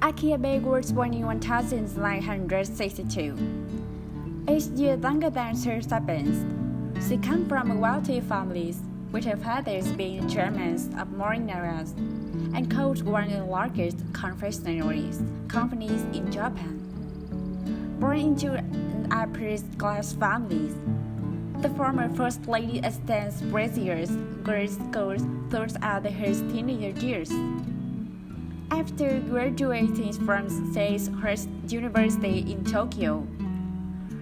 Abe was born in 1962. 8 years younger than her siblings. She came from wealthy families, with her fathers being chairmen of mariners and co-owned one of the largest confectionery companies in Japan. Born into an upper-class family, the former First Lady attends Brazil's girls' schools throughout her teenage years. After graduating from State University in Tokyo,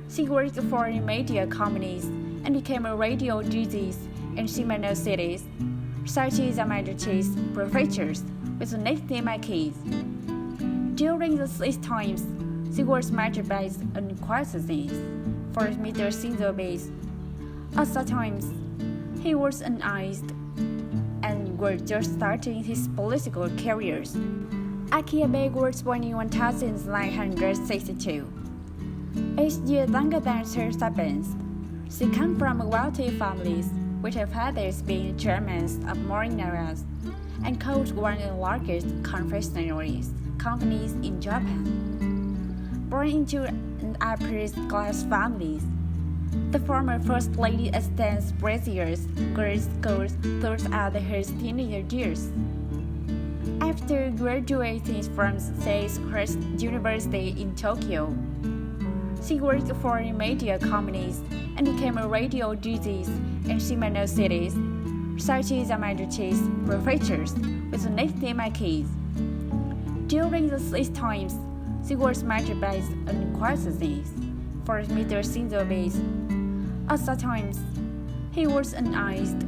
she worked for media companies and became a radio DJ in similar cities, such as America's prefectures with nickname kids. During these times, she was managed by an acquaintances for Mr. Shinzo Abe. At that time, he was unaged and was just starting his political careers. Abe was born in 1962. 8 years younger than her siblings. She came from wealthy families, with her fathers being chairmen of mariners and co-owned one of the largest confectionery companies in Japan. Born into an upper-class family, the former First Lady attends Brazil's girls' schools throughout her teenage years. After graduating from State University in Tokyo, she worked for media companies and became a radio DJ in similar cities, such as America's prefectures with nickname kids. During these times, she was managed by an acquaintances for Mr. Shinzo Abe. At that time, he was unaged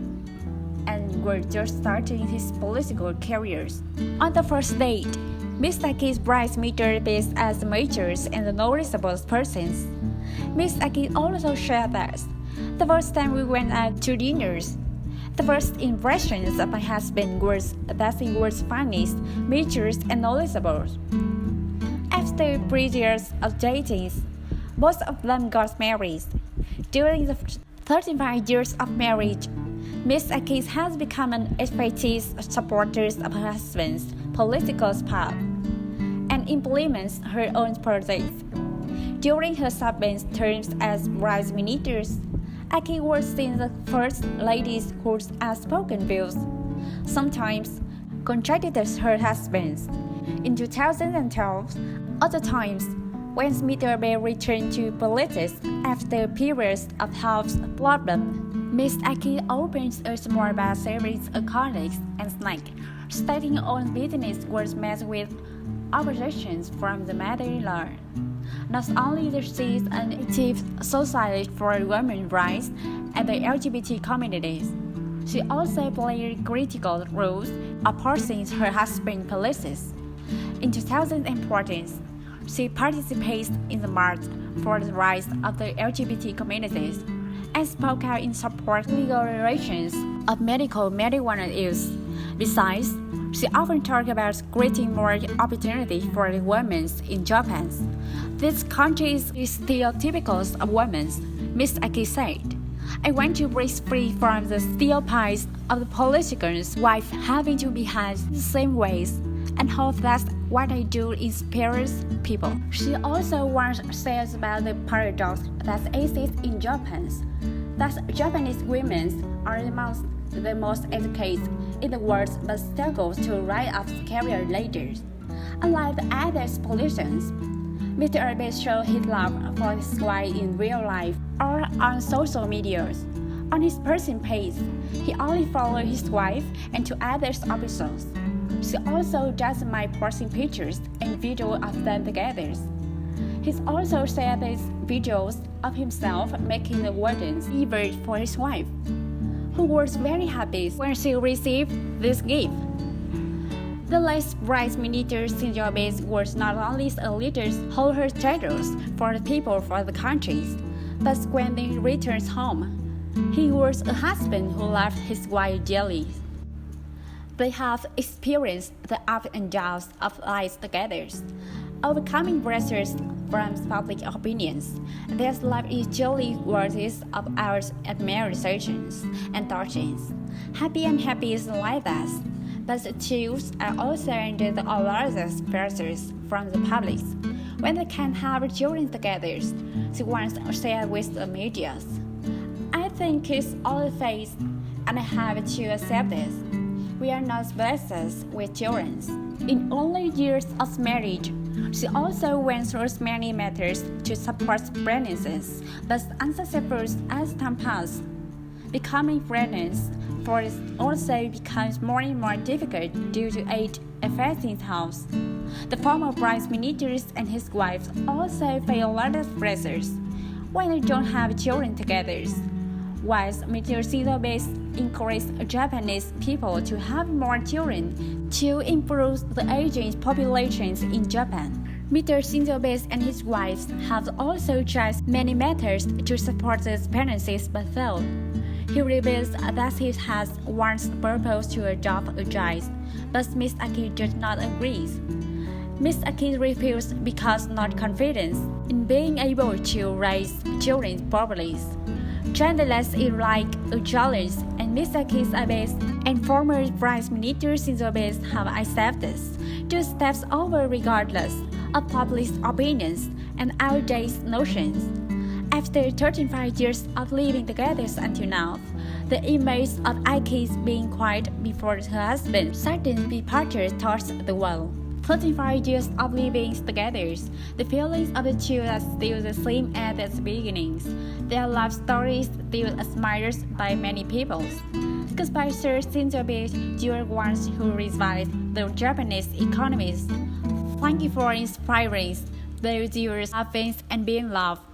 and was just starting his political careers. On the first date, Miss Aki's brides Mr. Abe as majors and noticeable persons. Miss Aki also shared that the first time we went out to dinners, the first impressions of my husband was that he was funny, mature, and noticeable. After 3 years of dating, both of them got married. During the 35 years of marriage, Miss Aki has become an effective supporter of her husband's political path and implements her own projects. During her husband's terms as vice ministers, Aki was seen the first lady whose outspoken views sometimes contradicted her husband's. In 2012, at the times when Mr. Abe returned to politics after periods of health problems, Miss Aki opens a small bar series of colleagues and snacks, stating her own business was met with oppositions from the mother-in-law. Not only does she is an active socialist for women's rights and the LGBT communities, she also played critical roles opposing her husband's policies. In 2014, she participated in the march for the rights of the LGBT communities and spoke out in support of legal regulations of medical marijuana use. Besides, she often talked about creating more opportunities for the women in Japan. This country is stereotypical of women, Miss Aki said. I want to break free from the stereotypes of the politician's wife having to behave the same ways and hope that what I do inspires people. She also once says about the paradox that exists in Japan, that Japanese women are amongst the most educated in the world but struggle to rise up career ladders. Unlike the other politicians, Mr. Abe shows his love for his wife in real life or on social media. On his personal page, he only follows his wife and two other officials. She also doesn't mind posting pictures and videos of them together. He also shared these videos of himself making the wedding event for his wife, who was very happy when she received this gift. The last vice minister Shinzo Abe was not only a leader who held titles for the people for the countries, but when he returns home, he was a husband who loved his wife dearly. They have experienced the ups and downs of life together, overcoming pressures from public opinions. Their life is truly worthy of our admirations and thoughts. Happy and happy is like that. But the two are also under the largest pressures from the public. When they can't have children together, they want to share with the media. I think it's all fate, and I have to accept this. We are not blessed with children. In only years of marriage, she also went through many methods to support pregnancies, but unsuccessful as time passed. Becoming pregnant for it also becomes more and more difficult due to age affecting health. The former prime minister and his wife also feel a lot of pressures when they don't have children together. Whilst Mr. Shinzo Abe encouraged Japanese people to have more children to improve the aging populations in Japan. Mr. Shinzo Abe and his wife have also tried many methods to support these pregnancies but failed. He reveals that he has once proposed to adopt a child, but Miss Aki does not agree. Miss Aki refused because not confident in being able to raise children properly. Childless is like a challenge, and Miss Aki Abe and former Prime Minister Shinzo Abe have accepted to step over regardless of public opinions and outdated notions. After 35 years of living together until now, the image of Aki being quiet before her husband's sudden departure towards the world. 35 years of living together, the feelings of the two are still the same as at the beginnings. Their love stories still admired by many people. Conspirator Shinzo Abe, you are ones who revived the Japanese economy. Thank you for inspiring those years of things and being loved.